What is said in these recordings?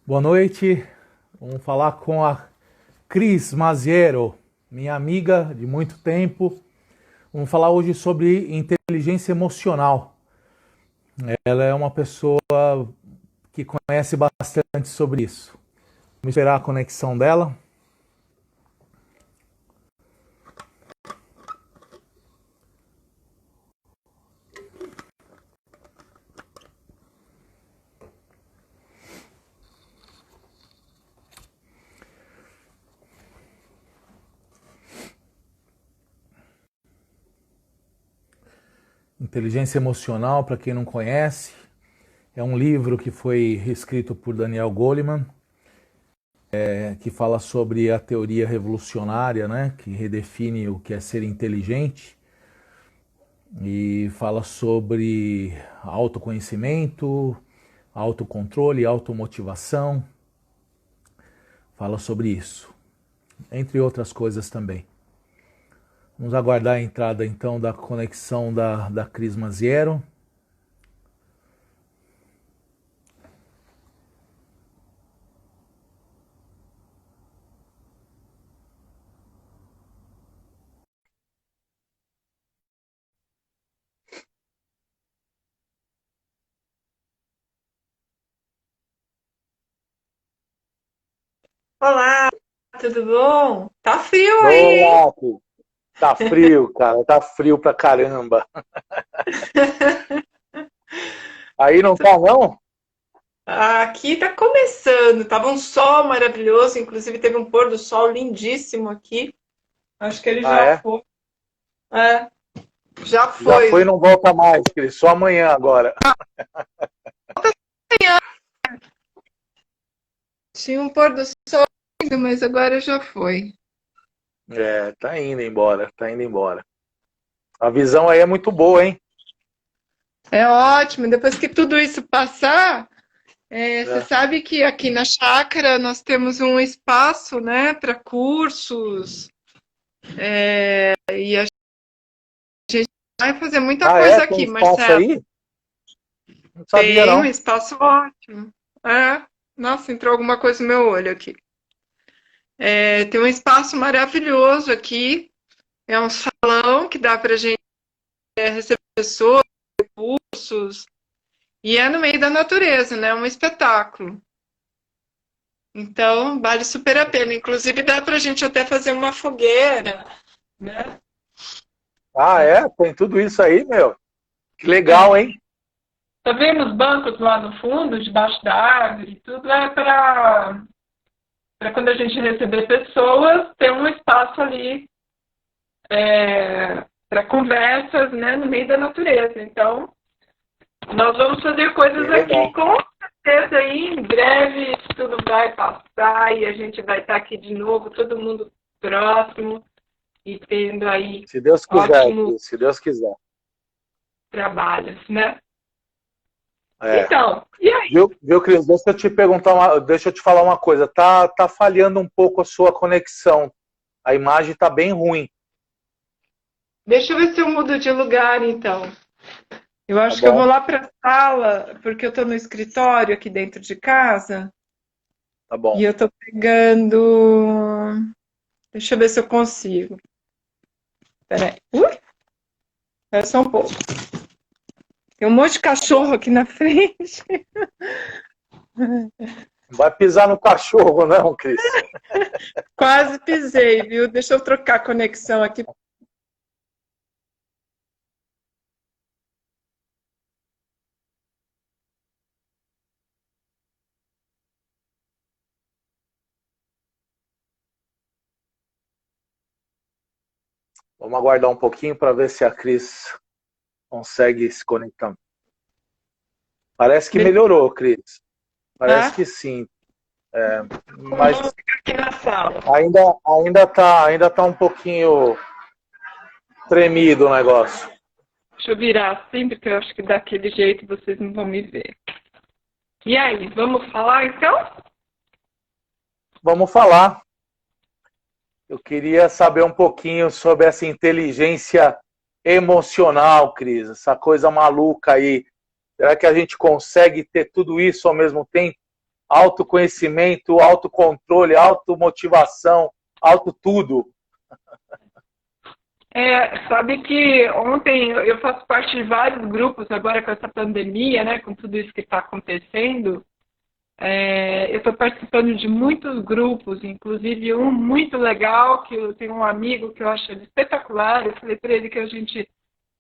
Boa noite, vamos falar com a Cris Maziero, minha amiga de muito tempo. Vamos falar hoje sobre inteligência emocional. Ela é uma pessoa que conhece bastante sobre isso. Vamos esperar a conexão dela. Inteligência emocional, para quem não conhece, é um livro que foi escrito por Daniel Goleman, que fala sobre a teoria revolucionária, né, que redefine o que é ser inteligente, e fala sobre autoconhecimento, autocontrole, automotivação, fala sobre isso, entre outras coisas também. Vamos aguardar a entrada então da conexão da Cris Maziero. Olá, tudo bom? Tá frio aí, hein? Olá, pô. Tá frio, cara, tá frio pra caramba. Aí não tá não? Aqui tá começando, tava um sol maravilhoso, inclusive teve um pôr do sol lindíssimo aqui. Acho que ele Ah, já é? foi. É, já Já foi e foi. não volta mais, Cris, só amanhã agora. Tinha um pôr do sol ainda, mas agora já foi. É, tá indo embora, tá indo embora. A visão aí é muito boa, hein? É ótimo, depois que tudo isso passar, você É. sabe que aqui na chácara nós temos um espaço, né, para cursos, e a gente vai fazer muita Ah, é? coisa Tem aqui, espaço Marcelo. aí? Não sabia Tem um não. espaço ótimo. É. Nossa, entrou alguma coisa no meu olho aqui. Tem um espaço maravilhoso aqui. É um salão que dá para a gente receber pessoas, cursos. E é no meio da natureza, né? Um espetáculo. Então, vale super a pena. Inclusive, dá para a gente até fazer uma fogueira, né? Ah, é? Tem tudo isso aí, meu? Que legal, É. hein? Tá vendo os bancos lá no fundo, debaixo da árvore? Tudo é para quando a gente receber pessoas, ter um espaço ali para conversas, né, no meio da natureza. Então, nós vamos fazer coisas Bem aqui legal. com certeza aí, em breve tudo vai passar e a gente vai estar aqui de novo, todo mundo próximo e tendo aí Se Deus quiser, ótimos Cris, se Deus quiser. trabalhos, né? É. Então, e aí? Viu, Cris? Deixa eu te perguntar deixa eu te falar uma coisa. Tá falhando um pouco a sua conexão. A imagem tá bem ruim, Deixa eu ver se eu mudo de lugar, então. Eu tá acho que eu vou bom? lá para a sala, porque eu estou no escritório aqui dentro de casa Tá e bom. eu estou pegando. Deixa eu ver se eu consigo. Peraí. É só um pouco. Tem um monte de Tá bom. cachorro aqui na frente. Não vai pisar no cachorro, não, Cris. Quase pisei, viu? Deixa eu trocar a conexão aqui. Vamos aguardar um pouquinho para ver se a Cris consegue se conectar. Parece que melhorou, Cris. Parece Tá? que sim. É, mas Vamos ficar aqui na sala. ainda tá um pouquinho tremido o negócio. Deixa eu virar assim, porque eu acho que daquele jeito vocês não vão me ver. E aí, vamos falar então? Vamos falar. Eu queria saber um pouquinho sobre essa inteligência emocional, Cris. Essa coisa maluca aí. Será que a gente consegue ter tudo isso ao mesmo tempo? autoconhecimento, autocontrole, automotivação, auto tudo. Sabe que ontem eu faço parte de vários grupos agora com essa pandemia, né, com tudo isso que está acontecendo. Eu estou participando de muitos grupos, inclusive um muito legal, que eu tenho um amigo que eu acho espetacular. Eu falei para ele que eu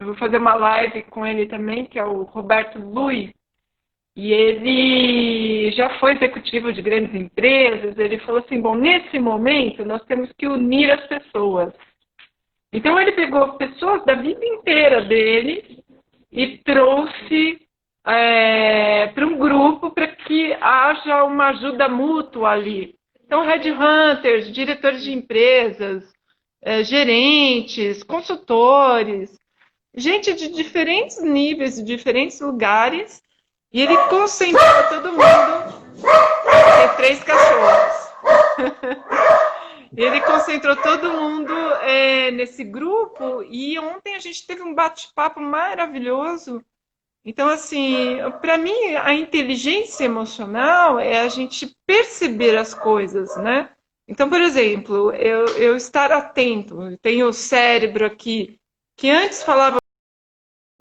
vou fazer uma live com ele também, que é o Roberto Luiz. E ele já foi executivo de grandes empresas. Ele falou assim, bom, nesse momento nós temos que unir as pessoas. Então ele pegou pessoas da vida inteira dele e trouxe para um grupo para que haja uma ajuda mútua ali. Então, headhunters, diretores de empresas, gerentes, consultores, gente de diferentes níveis, de diferentes lugares, e ele concentrou todo mundo. Tem 3 cachorros. Ele concentrou todo mundo nesse grupo, e ontem a gente teve um bate-papo maravilhoso. Então, assim, para mim, a inteligência emocional é a gente perceber as coisas, né? Então, por exemplo, eu estar atento. Eu tenho o cérebro aqui, que antes falava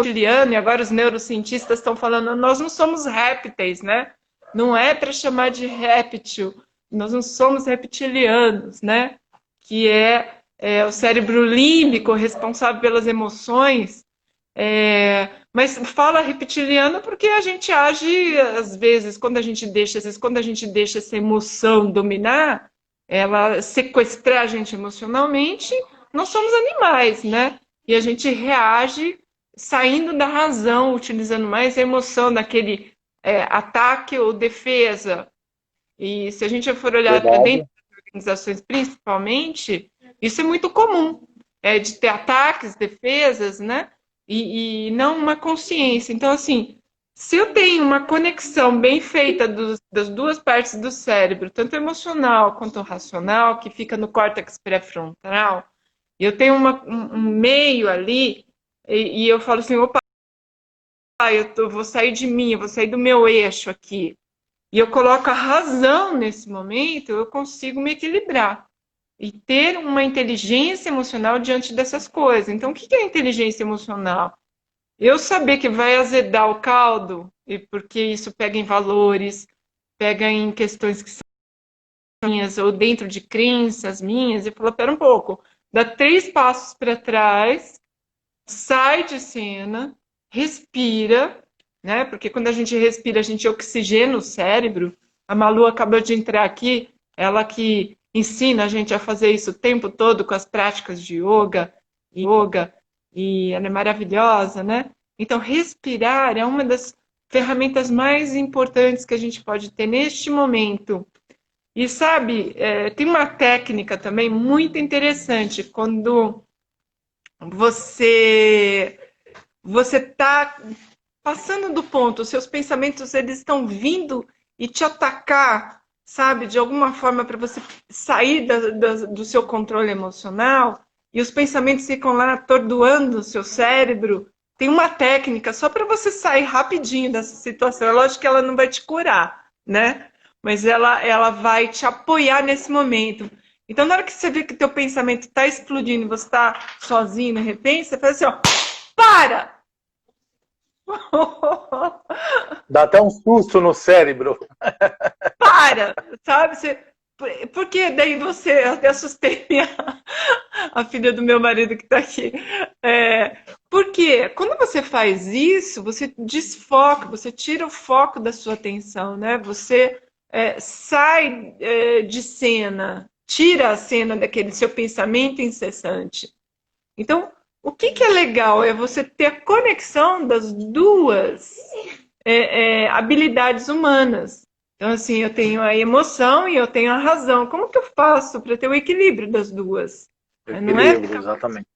reptiliano, e agora os neurocientistas estão falando, nós não somos répteis, né? Não é para chamar de réptil, nós não somos reptilianos, né? Que é o cérebro límbico, responsável pelas emoções. Mas fala reptiliano porque a gente age, às vezes, quando a gente deixa essa emoção dominar, ela sequestrar a gente emocionalmente, nós somos animais, né? E a gente reage saindo da razão, utilizando mais a emoção daquele ataque ou defesa. E se a gente for olhar para dentro das organizações, principalmente, isso é muito comum, de ter ataques, defesas, né? E não uma consciência. Então, assim, se eu tenho uma conexão bem feita das duas partes do cérebro, tanto emocional quanto racional, que fica no córtex pré-frontal, e eu tenho um meio ali, e eu falo assim, opa, eu vou sair de mim, eu vou sair do meu eixo aqui, e eu coloco a razão nesse momento, eu consigo me equilibrar e ter uma inteligência emocional diante dessas coisas. Então, o que é inteligência emocional? Eu saber que vai azedar o caldo, e porque isso pega em valores, pega em questões que são minhas, ou dentro de crenças minhas, e fala, pera um pouco, dá 3 passos para trás, sai de cena, respira, né? Porque quando a gente respira, a gente oxigena o cérebro. A Malu acabou de entrar aqui, ela que ensina a gente a fazer isso o tempo todo com as práticas de yoga, e ela é maravilhosa, né? Então, respirar é uma das ferramentas mais importantes que a gente pode ter neste momento. E sabe, tem uma técnica também muito interessante, quando você está passando do ponto, os seus pensamentos eles estão vindo e te atacar, sabe, de alguma forma para você sair do seu controle emocional, e os pensamentos ficam lá atordoando o seu cérebro. Tem uma técnica só para você sair rapidinho dessa situação. É lógico que ela não vai te curar, né? Mas ela vai te apoiar nesse momento. Então, na hora que você vê que teu pensamento está explodindo e você está sozinho, de repente, você faz assim, ó, para! Dá até um susto no cérebro. Para! Sabe? Porque daí você, eu até assustei a filha do meu marido que está aqui. Porque quando você faz isso, você desfoca, você tira o foco da sua atenção, né? Você sai de cena, tira a cena daquele seu pensamento incessante. Então, o que é legal é você ter a conexão das duas habilidades humanas. Então, assim, eu tenho a emoção e eu tenho a razão. Como que eu faço para ter o equilíbrio das duas? Exatamente.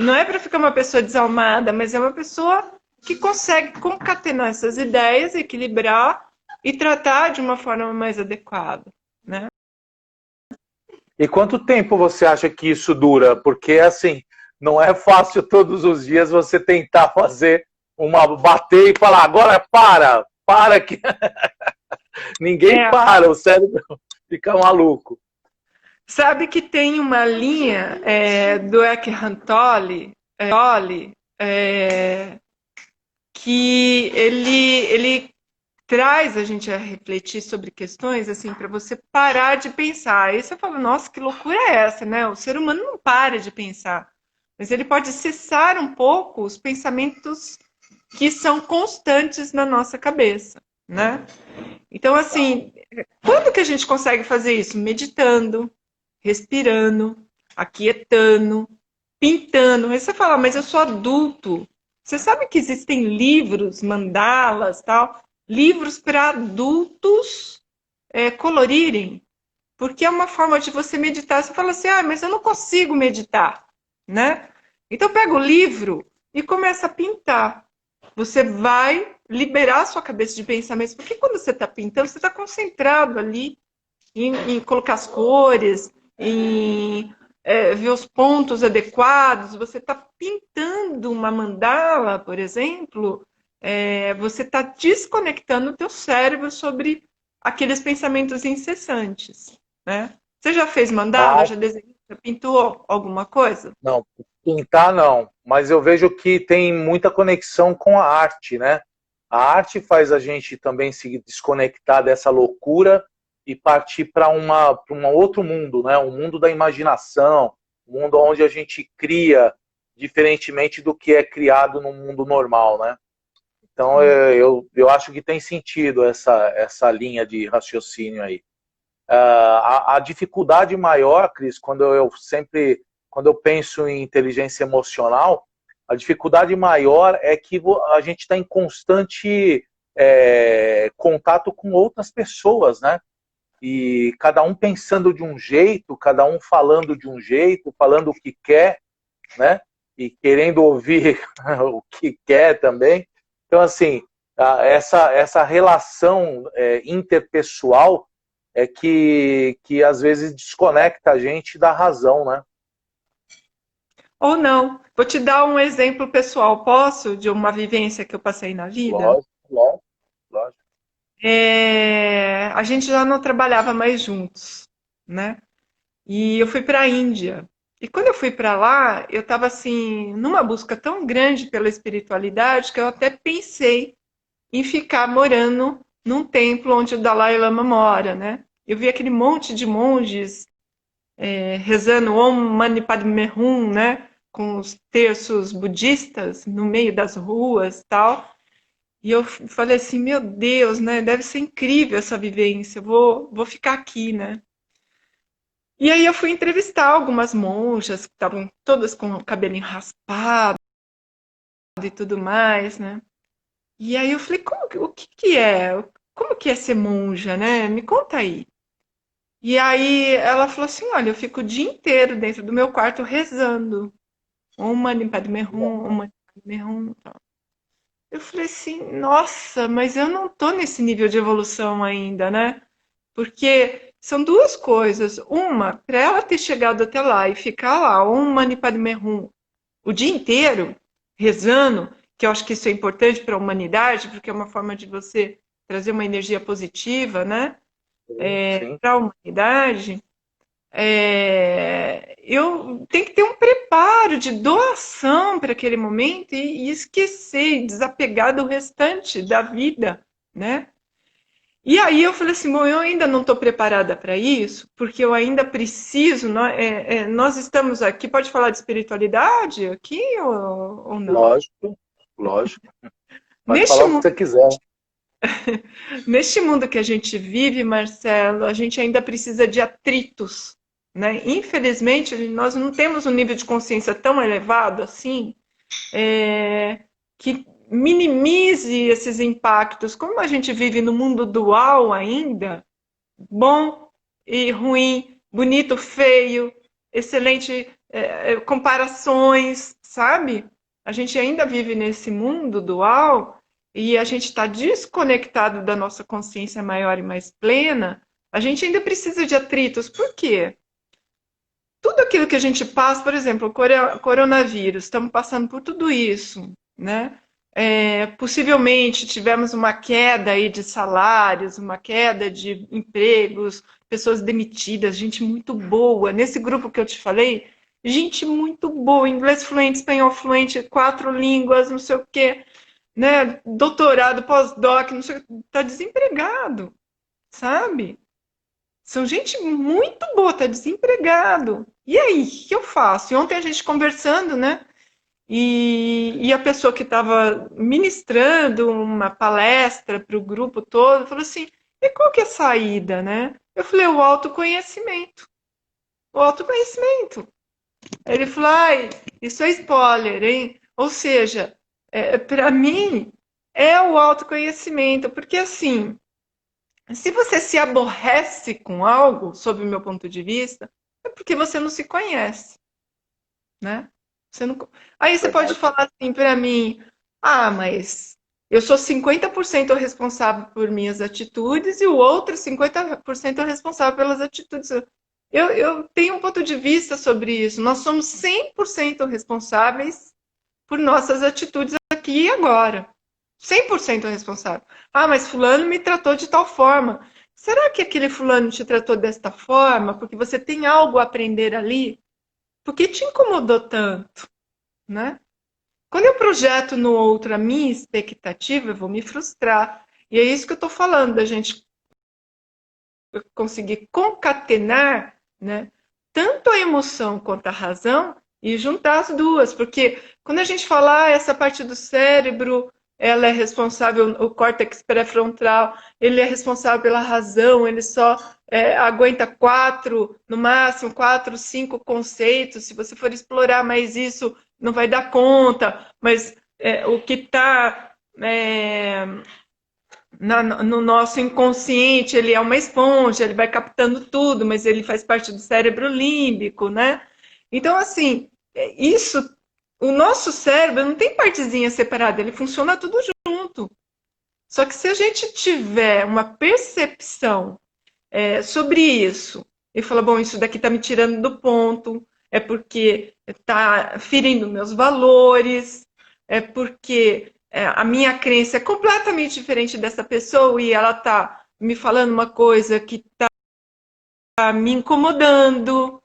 Não é para ficar uma pessoa desalmada, mas é uma pessoa que consegue concatenar essas ideias, equilibrar e tratar de uma forma mais adequada, né? E quanto tempo você acha que isso dura? Porque, assim, não é fácil todos os dias você tentar fazer bater e falar, agora para que... Ninguém para, o cérebro fica maluco. Sabe que tem uma linha do Eckhart Tolle, que ele traz a gente a refletir sobre questões assim para você parar de pensar. Aí você fala, nossa, que loucura é essa, né? O ser humano não para de pensar, mas ele pode cessar um pouco os pensamentos que são constantes na nossa cabeça, né? Então, assim, quando que a gente consegue fazer isso? Meditando, respirando, aquietando, pintando. Aí você fala, mas eu sou adulto. Você sabe que existem livros, mandalas, tal, livros para adultos colorirem, porque é uma forma de você meditar. Você fala assim, mas eu não consigo meditar, né? Então pega o livro e começa a pintar. Você vai liberar a sua cabeça de pensamentos, porque quando você está pintando, você está concentrado ali em colocar as cores, em ver os pontos adequados. Você está pintando uma mandala, por exemplo, você está desconectando o teu cérebro sobre aqueles pensamentos incessantes, né? Você já fez mandala? Já desenhou? Já pintou alguma coisa? Não, pintar não, mas eu vejo que tem muita conexão com a arte, né? A arte faz a gente também se desconectar dessa loucura e partir para um outro mundo, né? Um mundo da imaginação, um mundo onde a gente cria diferentemente do que é criado no mundo normal, né? Então eu acho que tem sentido essa linha de raciocínio aí. A dificuldade maior, Cris, quando eu penso em inteligência emocional, a dificuldade maior é que a gente está em constante contato com outras pessoas, né? E cada um pensando de um jeito, cada um falando de um jeito, falando o que quer, né? E querendo ouvir o que quer também. Então, assim, essa relação interpessoal é que às vezes desconecta a gente da razão, né? Ou não. Vou te dar um exemplo pessoal, posso? De uma vivência que eu passei na vida? Lógico, lógico, lógico. A gente já não trabalhava mais juntos, né? E eu fui para a Índia. E quando eu fui para lá, eu estava assim, numa busca tão grande pela espiritualidade que eu até pensei em ficar morando num templo onde o Dalai Lama mora, né? Eu vi aquele monte de monges rezando Om Mani Padme Hum, né? Com os terços budistas no meio das ruas, tal. E eu falei assim, meu Deus, né? Deve ser incrível essa vivência. Vou ficar aqui, né? E aí eu fui entrevistar algumas monjas que estavam todas com o cabelinho raspado e tudo mais, né? E aí eu falei, o que que é? Como que é ser monja, né? Me conta aí. E aí ela falou assim, olha, eu fico o dia inteiro dentro do meu quarto rezando. Om Mani Padme Hum, Om Mani Padme Hum. Eu falei assim, nossa, mas eu não tô nesse nível de evolução ainda, né? Porque são duas coisas. Uma, para ela ter chegado até lá e ficar lá, Om Mani Padme Hum, o dia inteiro, rezando, que eu acho que isso é importante para a humanidade, porque é uma forma de você trazer uma energia positiva, né? Sim. Para a humanidade, eu tenho que ter um preparo de doação para aquele momento e esquecer, desapegar do restante da vida, né? E aí eu falei assim, bom, eu ainda não estou preparada para isso, porque eu ainda preciso, nós estamos aqui, pode falar de espiritualidade aqui ou não? Lógico, lógico. Pode Neste falar o que mundo, você quiser. neste mundo que a gente vive, Marcelo, a gente ainda precisa de atritos, né? Infelizmente, nós não temos um nível de consciência tão elevado assim, que minimize esses impactos. Como a gente vive no mundo dual ainda, bom e ruim, bonito, feio, excelente comparações, sabe? A gente ainda vive nesse mundo dual e a gente está desconectado da nossa consciência maior e mais plena. A gente ainda precisa de atritos. Por quê? Tudo aquilo que a gente passa, por exemplo, o coronavírus, estamos passando por tudo isso, né? Possivelmente tivemos uma queda aí de salários, uma queda de empregos, pessoas demitidas, gente muito boa. Nesse grupo que eu te falei, gente muito boa, inglês fluente, espanhol fluente, 4 línguas, não sei o quê, né? Doutorado, pós-doc, não sei o quê, tá desempregado, sabe? São gente muito boa, tá desempregado. E aí, o que eu faço? E ontem a gente conversando, né? E a pessoa que estava ministrando uma palestra para o grupo todo falou assim: e qual que é a saída, né? Eu falei: o autoconhecimento. O autoconhecimento. Ele falou: ai, isso é spoiler, hein? Ou seja, para mim é o autoconhecimento, porque assim, se você se aborrece com algo, sob o meu ponto de vista, é porque você não se conhece, né? Você não... Aí você pode Verdade. falar assim para mim: ah, mas eu sou 50% responsável por minhas atitudes e o outro 50% é responsável pelas atitudes. Eu tenho um ponto de vista sobre isso. Nós somos 100% responsáveis por nossas atitudes aqui e agora. 100% responsável. Ah, mas fulano me tratou de tal forma. Será que aquele fulano te tratou desta forma porque você tem algo a aprender ali? Por que te incomodou tanto, né? Quando eu projeto no outro a minha expectativa, eu vou me frustrar. E é isso que eu estou falando, da gente conseguir concatenar, né, tanto a emoção quanto a razão e juntar as duas. Porque quando a gente fala essa parte do cérebro, ela é responsável, o córtex pré-frontal, ele é responsável pela razão, ele só aguenta 4, no máximo 4, 5 conceitos. Se você for explorar mais isso, não vai dar conta. Mas o que está no nosso inconsciente, ele é uma esponja, ele vai captando tudo, mas ele faz parte do cérebro límbico, né? Então, assim, isso, o nosso cérebro não tem partezinha separada, ele funciona tudo junto. Só que se a gente tiver uma percepção sobre isso e falar, bom, isso daqui está me tirando do ponto, é porque está ferindo meus valores, é porque a minha crença é completamente diferente dessa pessoa e ela está me falando uma coisa que está me incomodando.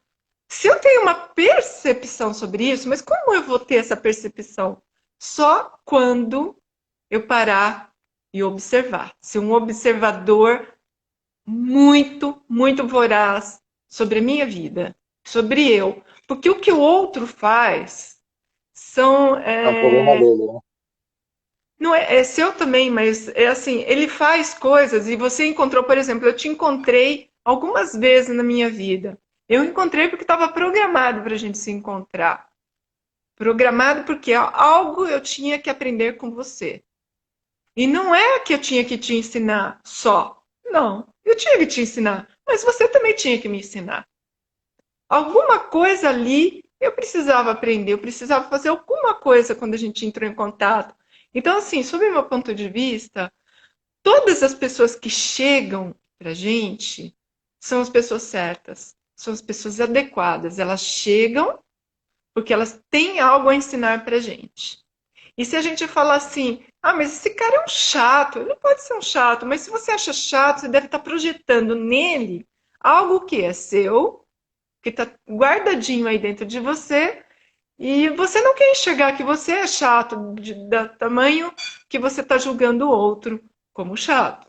Se eu tenho uma percepção sobre isso, mas como eu vou ter essa percepção? Só quando eu parar e observar. Ser um observador muito, muito voraz sobre a minha vida, sobre eu. Porque o que o outro faz são. É um problema dele, né? Não é seu também, mas é assim, ele faz coisas e você encontrou, por exemplo, eu te encontrei algumas vezes na minha vida. Eu encontrei porque estava programado para a gente se encontrar. Programado porque algo eu tinha que aprender com você. E não é que eu tinha que te ensinar só. Não, eu tinha que te ensinar, mas você também tinha que me ensinar. Alguma coisa ali eu precisava aprender, eu precisava fazer alguma coisa quando a gente entrou em contato. Então, assim, sob o meu ponto de vista, todas as pessoas que chegam para a gente são as pessoas certas, são as pessoas adequadas. Elas chegam porque elas têm algo a ensinar para a gente. E se a gente falar assim, ah, mas esse cara é um chato, ele não pode ser um chato, mas se você acha chato, você deve estar projetando nele algo que é seu, que está guardadinho aí dentro de você, e você não quer enxergar que você é chato, do tamanho que você está julgando o outro como chato.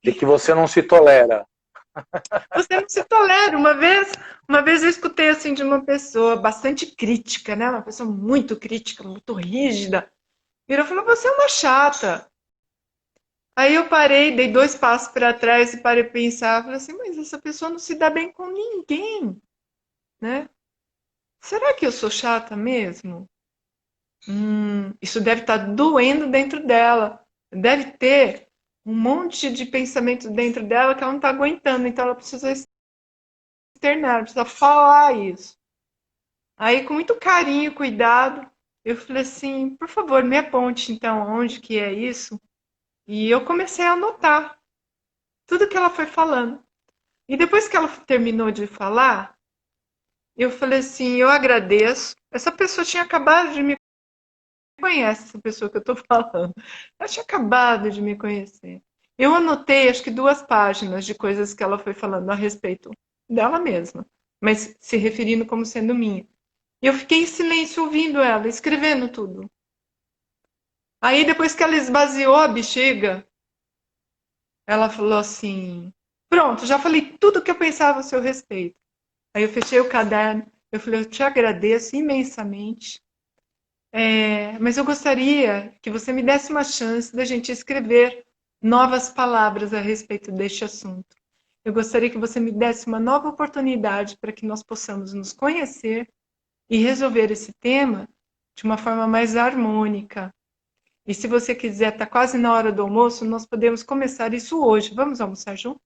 E que você não se tolera. Você não se tolera. Uma vez eu escutei assim de uma pessoa bastante crítica, né? Uma pessoa muito crítica, muito rígida. Virou e falou: você é uma chata. Aí eu parei, dei 2 passos para trás e parei para pensar, falei assim, mas essa pessoa não se dá bem com ninguém, né? Será que eu sou chata mesmo? Isso deve estar doendo dentro dela. Deve ter um monte de pensamentos dentro dela que ela não está aguentando, então ela precisa externar, precisa falar isso. Aí, com muito carinho, cuidado, eu falei assim, por favor, me aponte então onde que é isso. E eu comecei a anotar tudo que ela foi falando. E depois que ela terminou de falar, eu falei assim, eu agradeço. Essa pessoa tinha acabado de me conhece essa pessoa que eu estou falando. Ela tinha acabado de me conhecer. Eu anotei, acho que 2 páginas de coisas que ela foi falando a respeito dela mesma, mas se referindo como sendo minha. E eu fiquei em silêncio ouvindo ela, escrevendo tudo. Aí, depois que ela esvaziou a bexiga, ela falou assim: pronto, já falei tudo o que eu pensava a seu respeito. Aí eu fechei o caderno, eu falei: eu te agradeço imensamente. Mas eu gostaria que você me desse uma chance da gente escrever novas palavras a respeito deste assunto. Eu gostaria que você me desse uma nova oportunidade para que nós possamos nos conhecer e resolver esse tema de uma forma mais harmônica. E se você quiser, está quase na hora do almoço, nós podemos começar isso hoje. Vamos almoçar juntos?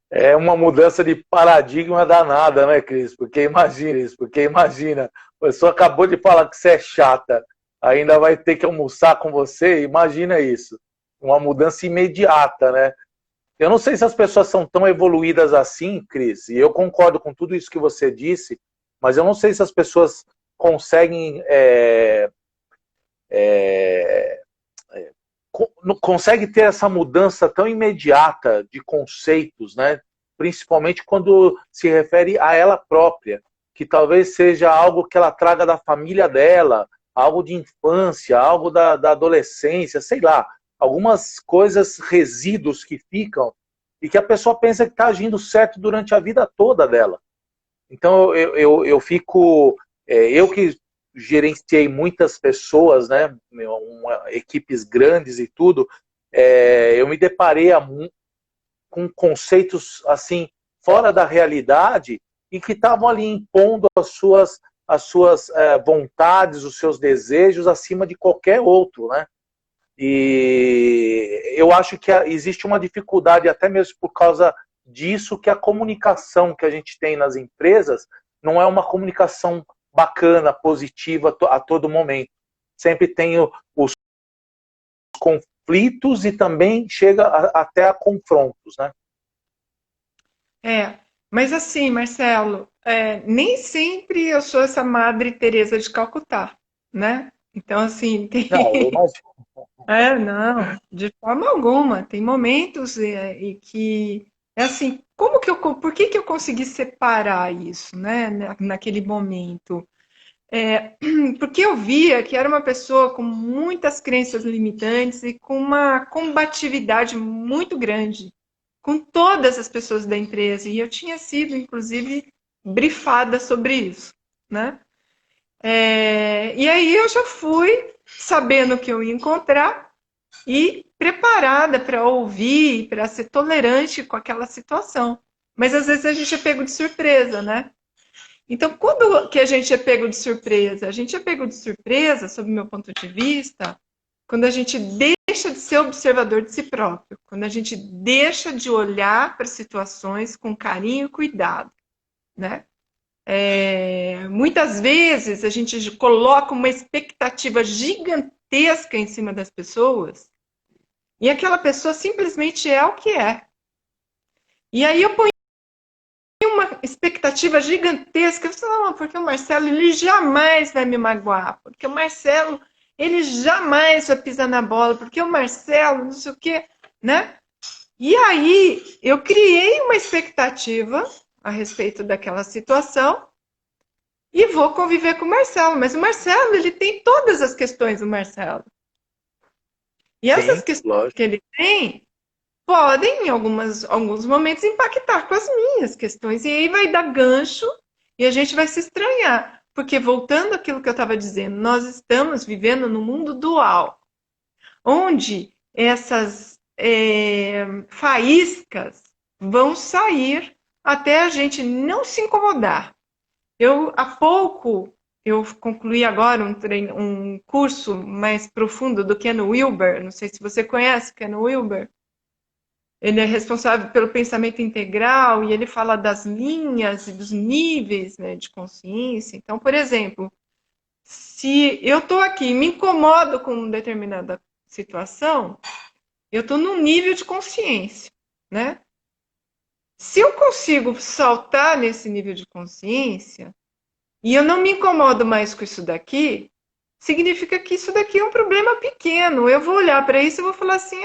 É uma mudança de paradigma danada, né, Cris? Porque imagina, a pessoa acabou de falar que você é chata, ainda vai ter que almoçar com você, imagina isso. Uma mudança imediata, né? Eu não sei se as pessoas são tão evoluídas assim, Cris, e eu concordo com tudo isso que você disse, mas eu não sei se as pessoas conseguem consegue ter essa mudança tão imediata de conceitos, né? Principalmente quando se refere a ela própria, que talvez seja algo que ela traga da família dela, algo de infância, algo da adolescência, sei lá, algumas coisas, resíduos que ficam e que a pessoa pensa que está agindo certo durante a vida toda dela. Então eu fico, eu que gerenciei muitas pessoas, né, equipes grandes e tudo, eu me deparei com conceitos assim fora da realidade e que estavam ali impondo as suas vontades, os seus desejos acima de qualquer outro, né? E eu acho que existe uma dificuldade até mesmo por causa disso, que a comunicação que a gente tem nas empresas não é uma comunicação bacana, positiva a todo momento. Sempre tem os conflitos e também chega até a confrontos, né? Mas assim, Marcelo, nem sempre eu sou essa Madre Teresa de Calcutá, né? Então, assim, Não, eu imagino. não, de forma alguma. Tem momentos e que é assim, por que que eu consegui separar isso, né, naquele momento? Porque eu via que era uma pessoa com muitas crenças limitantes e com uma combatividade muito grande com todas as pessoas da empresa. E eu tinha sido, inclusive, brifada sobre isso, né? E aí eu já fui sabendo o que eu ia encontrar e preparada para ouvir, para ser tolerante com aquela situação. Mas às vezes a gente é pego de surpresa, né? Então, quando que a gente é pego de surpresa? A gente é pego de surpresa, sob o meu ponto de vista, quando a gente deixa de ser observador de si próprio, quando a gente deixa de olhar para situações com carinho e cuidado, né? Muitas vezes a gente coloca uma expectativa gigantesca em cima das pessoas e aquela pessoa simplesmente é o que é. E aí eu ponho uma expectativa gigantesca. Eu falo, não, porque o Marcelo ele jamais vai me magoar, porque o Marcelo ele jamais vai pisar na bola, porque o Marcelo não sei o quê, né? E aí eu criei uma expectativa a respeito daquela situação e vou conviver com o Marcelo. Mas o Marcelo ele tem todas as questões do Marcelo. E essas Sim, questões lógico. que ele tem podem, em alguns momentos, impactar com as minhas questões. E aí vai dar gancho e a gente vai se estranhar. Porque, voltando àquilo que eu estava dizendo, nós estamos vivendo num mundo dual, onde essas faíscas vão sair até a gente não se incomodar. Há pouco, eu concluí agora um curso mais profundo do Ken Wilber. Não sei se você conhece Ken Wilber. Ele é responsável pelo pensamento integral e ele fala das linhas e dos níveis, né, de consciência. Então, por exemplo, se eu estou aqui e me incomodo com uma determinada situação, eu estou num nível de consciência, né? Se eu consigo saltar nesse nível de consciência, e eu não me incomodo mais com isso daqui, significa que isso daqui é um problema pequeno. Eu vou olhar para isso e vou falar assim,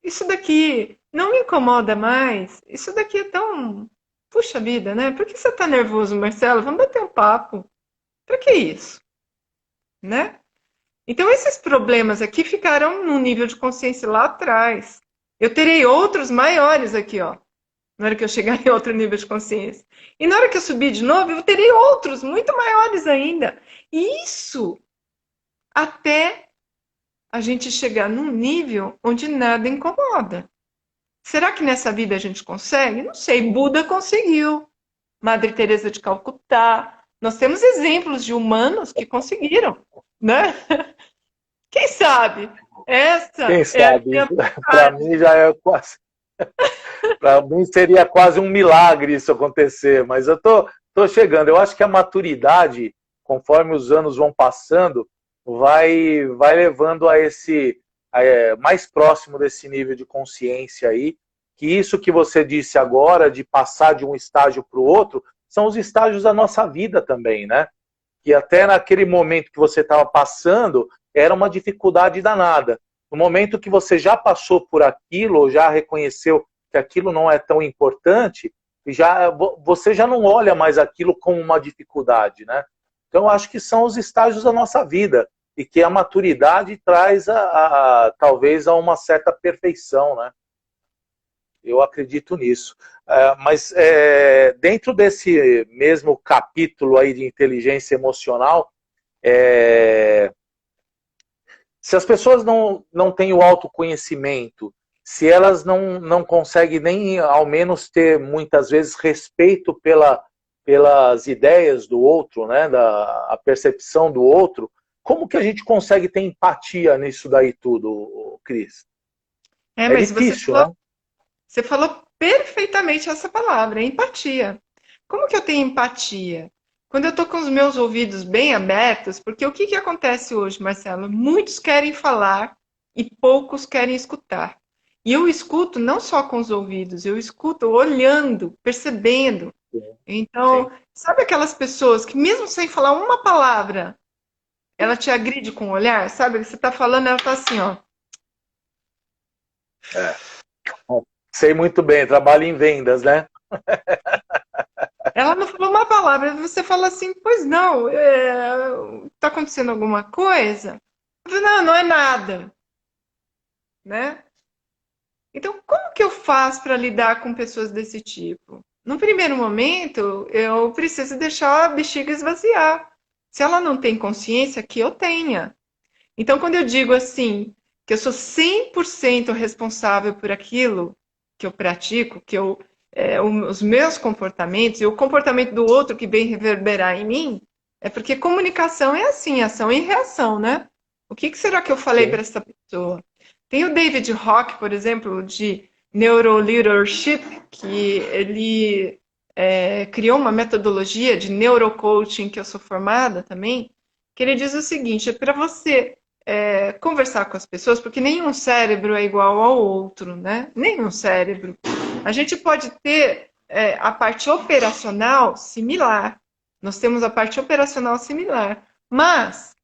isso daqui não me incomoda mais, isso daqui é tão... Puxa vida, né? Por que você tá nervoso, Marcelo? Vamos bater um papo. Pra que isso? Né? Então, esses problemas aqui ficaram num nível de consciência lá atrás. Eu terei outros maiores aqui, ó, na hora que eu chegar em outro nível de consciência. E na hora que eu subir de novo, eu terei outros muito maiores ainda. E isso até a gente chegar num nível onde nada incomoda. Será que nessa vida a gente consegue? Não sei. Buda conseguiu. Madre Teresa de Calcutá. Nós temos exemplos de humanos que conseguiram, né? Quem sabe? Essa Quem é a sabe? minha Para vontade. mim já é quase. Para mim seria quase um milagre isso acontecer, mas eu tô chegando. Eu acho que a maturidade, conforme os anos vão passando, vai levando a esse mais próximo desse nível de consciência aí. Que isso que você disse agora, de passar de um estágio para o outro, são os estágios da nossa vida também, né? Que até naquele momento que você estava passando, era uma dificuldade danada. No momento que você já passou por aquilo, ou já reconheceu que aquilo não é tão importante, você já não olha mais aquilo como uma dificuldade, né? Então, eu acho que são os estágios da nossa vida, e que a maturidade traz, talvez, a uma certa perfeição, né? Eu acredito nisso. Mas dentro desse mesmo capítulo aí de inteligência emocional, se as pessoas não têm o autoconhecimento, se elas não conseguem nem ao menos ter muitas vezes respeito pelas ideias do outro, né, a percepção do outro, como que a gente consegue ter empatia nisso daí tudo, Cris? É Mas difícil, né? você falou perfeitamente essa palavra, empatia. Como que eu tenho empatia? Quando eu estou com os meus ouvidos bem abertos, porque o que acontece hoje, Marcelo? Muitos querem falar e poucos querem escutar. E eu escuto não só com os ouvidos, eu escuto olhando, percebendo. Sim. Então, sabe aquelas pessoas que mesmo sem falar uma palavra, ela te agride com o olhar? Sabe? Você está falando, ela está assim, ó. É. Sei muito bem, trabalho em vendas, né? Ela não falou uma palavra, você fala assim, pois não, tá acontecendo alguma coisa? Eu falo, não, não é nada, né? Então, como que eu faço para lidar com pessoas desse tipo? No primeiro momento, eu preciso deixar a bexiga esvaziar. Se ela não tem consciência, que eu tenha. Então, quando eu digo assim, que eu sou 100% responsável por aquilo que eu pratico, os meus comportamentos e o comportamento do outro que vem reverberar em mim, é porque comunicação é assim, ação e reação, né? O que será que eu falei Sim. para essa pessoa? Tem o David Hawke, por exemplo, de Neuroleadership, que ele criou uma metodologia de neurocoaching, que eu sou formada também, que ele diz o seguinte, é para você conversar com as pessoas, porque nenhum cérebro é igual ao outro, né? Nenhum cérebro. A gente pode ter a parte operacional similar. Nós temos a parte operacional similar. Mas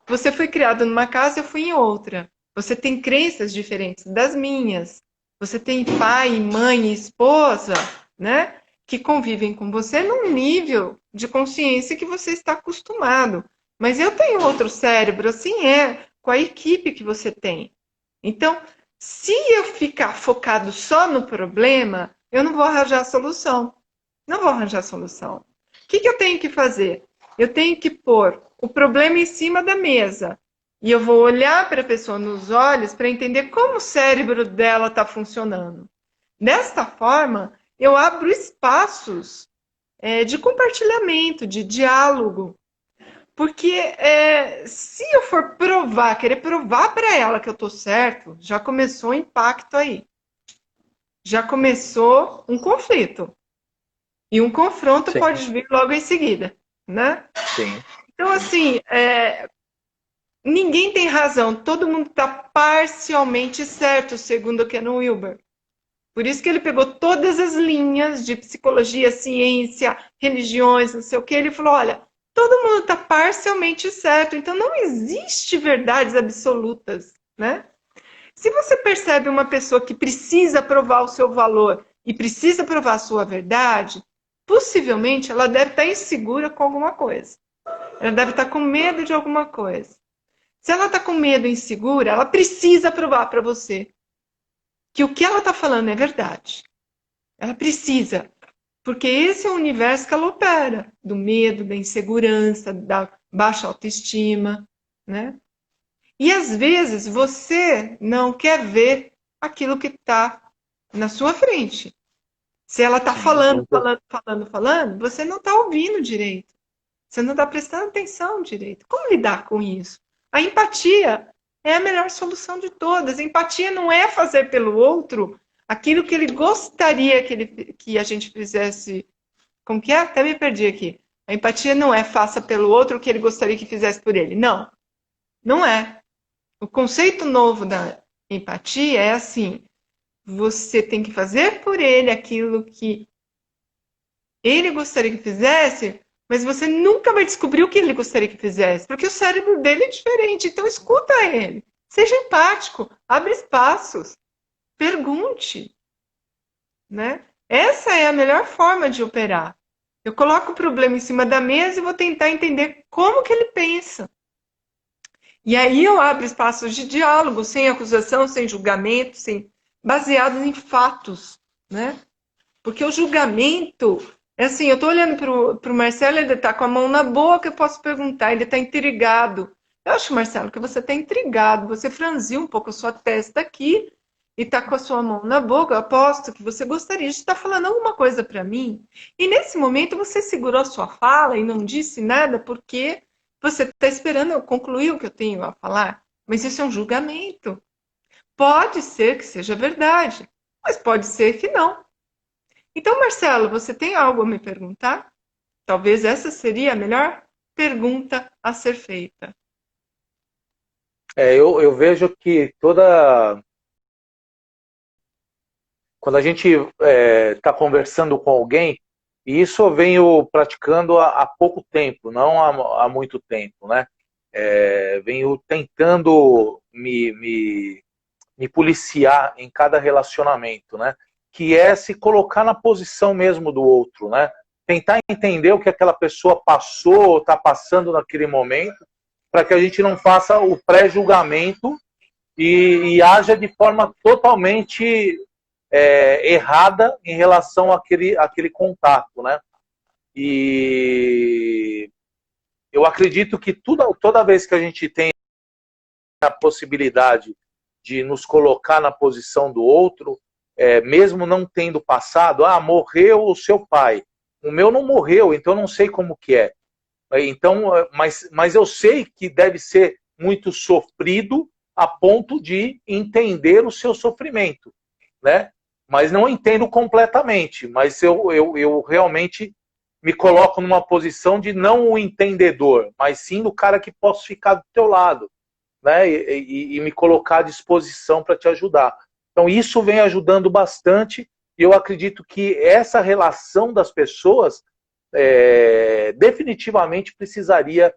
você foi criado numa casa, eu fui em outra. Você tem crenças diferentes das minhas. Você tem pai, mãe e esposa, né? Que convivem com você num nível de consciência que você está acostumado. Mas eu tenho outro cérebro, assim com a equipe que você tem. Então, se eu ficar focado só no problema, eu não vou arranjar solução. Não vou arranjar solução. O que eu tenho que fazer? Eu tenho que pôr o problema em cima da mesa. E eu vou olhar para a pessoa nos olhos para entender como o cérebro dela está funcionando. Desta forma, eu abro espaços de compartilhamento, de diálogo. Porque se eu for querer provar para ela que eu estou certo, já começou o impacto aí. Já começou um conflito. E um confronto Sim. pode vir logo em seguida, né? Sim. Então, assim, ninguém tem razão. Todo mundo está parcialmente certo, segundo o Ken Wilber. Por isso que ele pegou todas as linhas de psicologia, ciência, religiões, não sei o que. Ele falou, olha, todo mundo está parcialmente certo, então não existe verdades absolutas, né? Se você percebe uma pessoa que precisa provar o seu valor e precisa provar a sua verdade, possivelmente ela deve estar insegura com alguma coisa. Ela deve estar com medo de alguma coisa. Se ela está com medo e insegura, ela precisa provar para você que o que ela está falando é verdade. Ela precisa, porque esse é o universo que ela opera, do medo, da insegurança, da baixa autoestima, né? E às vezes você não quer ver aquilo que está na sua frente. Se ela está falando, você não está ouvindo direito. Você não está prestando atenção direito. Como lidar com isso? A empatia é a melhor solução de todas. A empatia não é fazer pelo outro aquilo que ele gostaria que a gente fizesse. Como que é? Até me perdi aqui. A empatia não é faça pelo outro o que ele gostaria que fizesse por ele. Não, não é. O conceito novo da empatia é assim, você tem que fazer por ele aquilo que ele gostaria que fizesse, mas você nunca vai descobrir o que ele gostaria que fizesse, porque o cérebro dele é diferente. Então escuta ele, seja empático, abre espaços, pergunte, né? Essa é a melhor forma de operar. Eu coloco o problema em cima da mesa e vou tentar entender como que ele pensa. E aí eu abro espaços de diálogo, sem acusação, sem julgamento, baseados em fatos, né? Porque o julgamento, é assim, eu estou olhando para o Marcelo, ele está com a mão na boca, eu posso perguntar, ele está intrigado. Eu acho, Marcelo, que você está intrigado, você franziu um pouco a sua testa aqui e está com a sua mão na boca, eu aposto que você gostaria de estar falando alguma coisa para mim. E nesse momento você segurou a sua fala e não disse nada porque você está esperando eu concluir o que eu tenho a falar. Mas isso é um julgamento. Pode ser que seja verdade, mas pode ser que não. Então, Marcelo, você tem algo a me perguntar? Talvez essa seria a melhor pergunta a ser feita. Eu vejo que quando a gente está conversando com alguém, e isso eu venho praticando há pouco tempo, não há muito tempo, né? Venho tentando me policiar em cada relacionamento, né? Que é se colocar na posição mesmo do outro, né? Tentar entender o que aquela pessoa passou ou está passando naquele momento, para que a gente não faça o pré-julgamento e haja de forma totalmente errada em relação àquele contato, né? E eu acredito que toda vez que a gente tem a possibilidade de nos colocar na posição do outro, mesmo não tendo passado, morreu o seu pai. O meu não morreu, então eu não sei como que é. Então, mas eu sei que deve ser muito sofrido a ponto de entender o seu sofrimento, né? Mas não entendo completamente, mas eu realmente me coloco numa posição de não o entendedor, mas sim do cara que posso ficar do teu lado, né? E me colocar à disposição para te ajudar. Então isso vem ajudando bastante e eu acredito que essa relação das pessoas definitivamente precisaria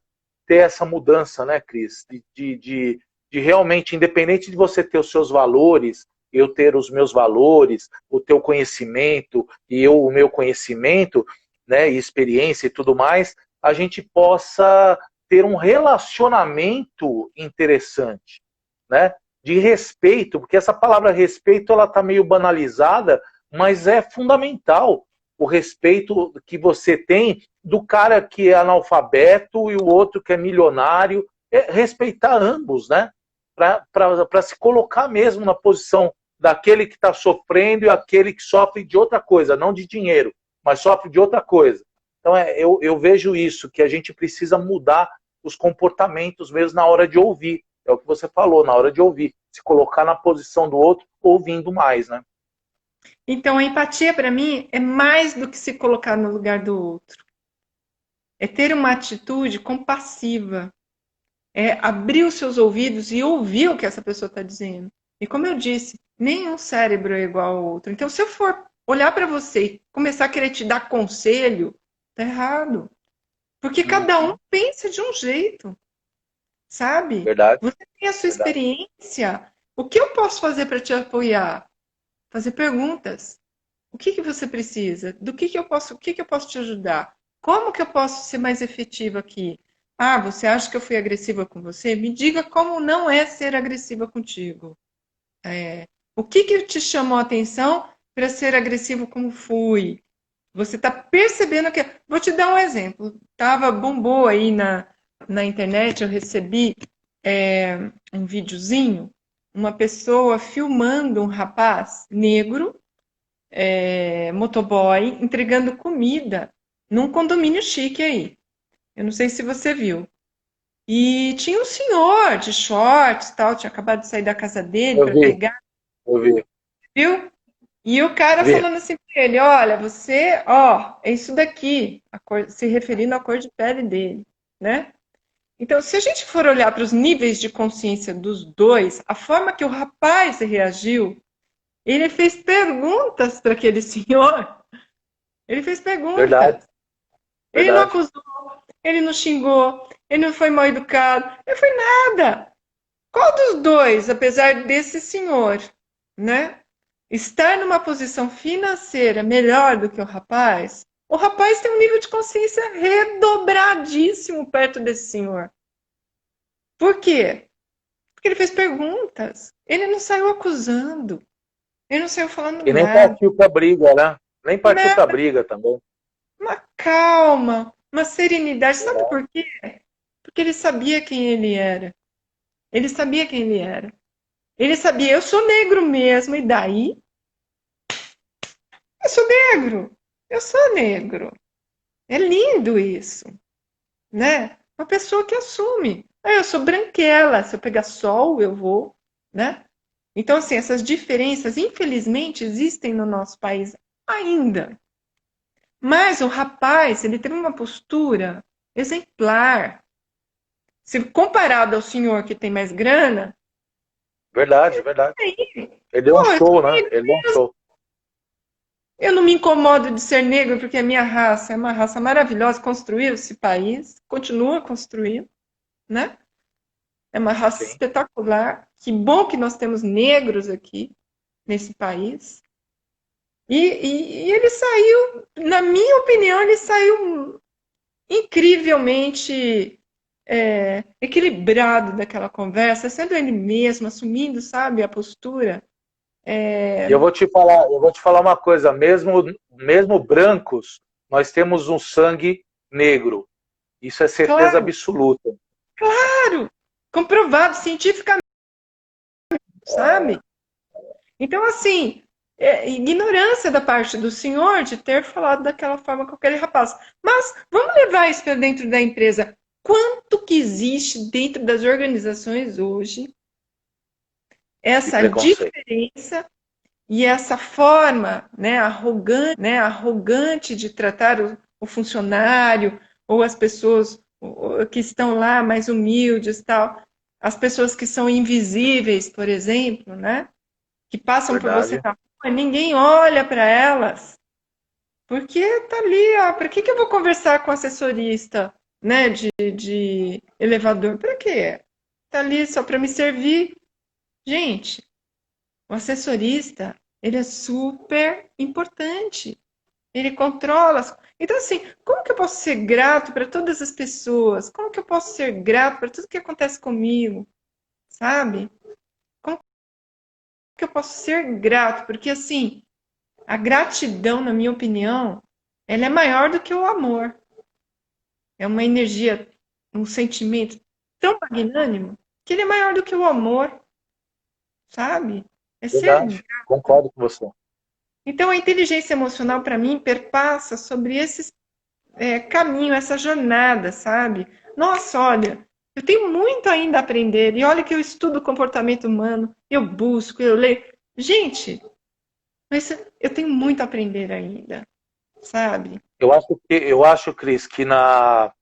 ter essa mudança, né, Cris? De realmente, independente de você ter os seus valores, eu ter os meus valores, o teu conhecimento e eu o meu conhecimento, né, e experiência e tudo mais, a gente possa ter um relacionamento interessante, né? De respeito, porque essa palavra respeito ela está meio banalizada, mas é fundamental o respeito que você tem do cara que é analfabeto e o outro que é milionário, respeitar ambos, né? Para se colocar mesmo na posição daquele que está sofrendo e aquele que sofre de outra coisa, não de dinheiro, mas sofre de outra coisa. Então eu vejo isso, que a gente precisa mudar os comportamentos mesmo na hora de ouvir. É o que você falou, na hora de ouvir. Se colocar na posição do outro, ouvindo mais, né? Então, a empatia, para mim, é mais do que se colocar no lugar do outro. É ter uma atitude compassiva. É abrir os seus ouvidos e ouvir o que essa pessoa está dizendo. E como eu disse, nenhum cérebro é igual ao outro. Então, se eu for olhar para você e começar a querer te dar conselho, tá errado. Porque cada um pensa de um jeito, sabe? Verdade, Você tem a sua verdade. experiência. O que eu posso fazer para te apoiar? Fazer perguntas. O que que você precisa? Do o que que eu posso te ajudar? Como que eu posso ser mais efetiva aqui? Ah, você acha que eu fui agressiva com você? Me diga como não é ser agressiva contigo. O que que te chamou a atenção para ser agressivo como fui? Você está percebendo que. Vou te dar um exemplo. Bombou aí na internet, eu recebi um videozinho, uma pessoa filmando um rapaz negro, motoboy, entregando comida num condomínio chique aí. Eu não sei se você viu. E tinha um senhor de shorts, tal, tinha acabado de sair da casa dele Eu para vi, pegar, eu vi, viu? E o cara vi. falando assim pra ele, olha, você, ó, é isso daqui, se referindo à cor de pele dele, né? Então, se a gente for olhar para os níveis de consciência dos dois, a forma que o rapaz reagiu, ele fez perguntas para aquele senhor. Ele fez Verdade, perguntas. Ele não verdade. acusou, ele não xingou, ele não foi mal educado, ele foi nada. Qual dos dois, apesar desse senhor, né, estar numa posição financeira melhor do que o rapaz tem um nível de consciência redobradíssimo perto desse senhor. Por quê? Porque ele fez perguntas. Ele não saiu acusando. Ele não saiu falando E nem nada. partiu pra briga, né? Nem partiu pra Nada. briga também. Uma calma, uma serenidade. Sabe Verdade. por quê? Porque ele sabia quem ele era. Ele sabia quem ele era. Ele sabia, eu sou negro mesmo, e daí? Eu sou negro. Eu sou negro. É lindo isso, né? Uma pessoa que assume. Ah, eu sou branquela, se eu pegar sol, eu vou, né? Então, assim, essas diferenças, infelizmente, existem no nosso país ainda. Mas o rapaz, ele teve uma postura exemplar. Se comparado ao senhor que tem mais grana, Verdade, verdade. aí, Ele deu um pô, eu show, né? Ele deu um show. Eu não me incomodo de ser negro, porque a minha raça é uma raça maravilhosa, construiu esse país, continua construindo, né? É uma raça Sim. espetacular. Que bom que nós temos negros aqui nesse país. E ele saiu, na minha opinião, ele saiu incrivelmente equilibrado daquela conversa, sendo ele mesmo, assumindo, sabe, a postura. E eu vou te falar uma coisa, mesmo brancos, nós temos um sangue negro. Isso é certeza Claro, absoluta. claro, comprovado cientificamente, sabe? Então, assim, ignorância da parte do senhor de ter falado daquela forma com aquele rapaz. Mas vamos levar isso para dentro da empresa. Quanto que existe dentro das organizações hoje De essa preconceito. diferença e essa forma, arrogante de tratar o funcionário ou as pessoas que estão lá mais humildes, tal, as pessoas que são invisíveis, por exemplo, né? Que passam por você Verdade. na rua, ninguém olha para elas, porque tá ali, ó, para que eu vou conversar com o assessorista, né, de elevador? Para quê? Tá ali só para me servir. Gente, o assessorista, ele é super importante. Ele controla as... Então, assim, como que eu posso ser grato para todas as pessoas? Como que eu posso ser grato para tudo que acontece comigo? Sabe? Como que eu posso ser grato? Porque, assim, a gratidão, na minha opinião, ela é maior do que o amor. É uma energia, um sentimento tão magnânimo que ele é maior do que o amor, sabe? É ser. Verdade. Concordo com você. Então, a inteligência emocional, para mim, perpassa sobre esse caminho, essa jornada, sabe? Nossa, olha, eu tenho muito ainda a aprender. E olha que eu estudo o comportamento humano, eu busco, eu leio. Gente, mas eu tenho muito a aprender ainda, sabe? Eu acho, Cris, que a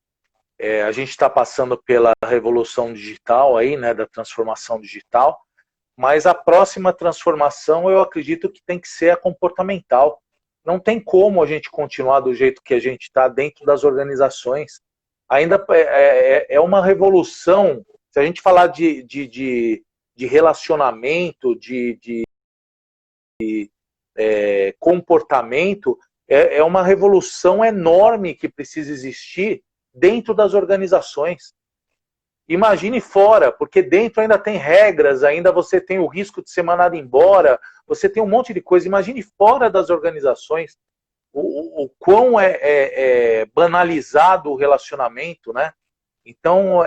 gente está passando pela revolução digital aí, né, da transformação digital, mas a próxima transformação eu acredito que tem que ser a comportamental. Não tem como a gente continuar do jeito que a gente está dentro das organizações. Ainda é uma revolução. Se a gente falar de relacionamento, de comportamento, é uma revolução enorme que precisa existir dentro das organizações. Imagine fora, porque dentro ainda tem regras, ainda você tem o risco de ser mandado embora, você tem um monte de coisa. Imagine fora das organizações o quão é banalizado o relacionamento, né? Então,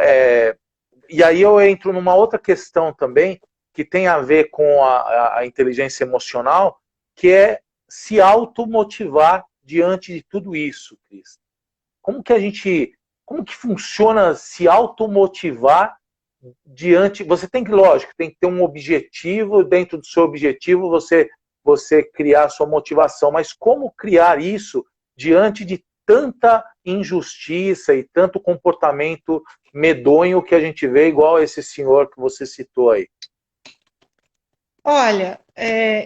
e aí eu entro numa outra questão também, que tem a ver com a inteligência emocional, que é se automotivar diante de tudo isso, Cris. Como que funciona se automotivar diante... Você tem que, lógico, tem que ter um objetivo, dentro do seu objetivo você criar a sua motivação, mas como criar isso diante de tanta injustiça e tanto comportamento medonho que a gente vê, igual esse senhor que você citou aí? Olha,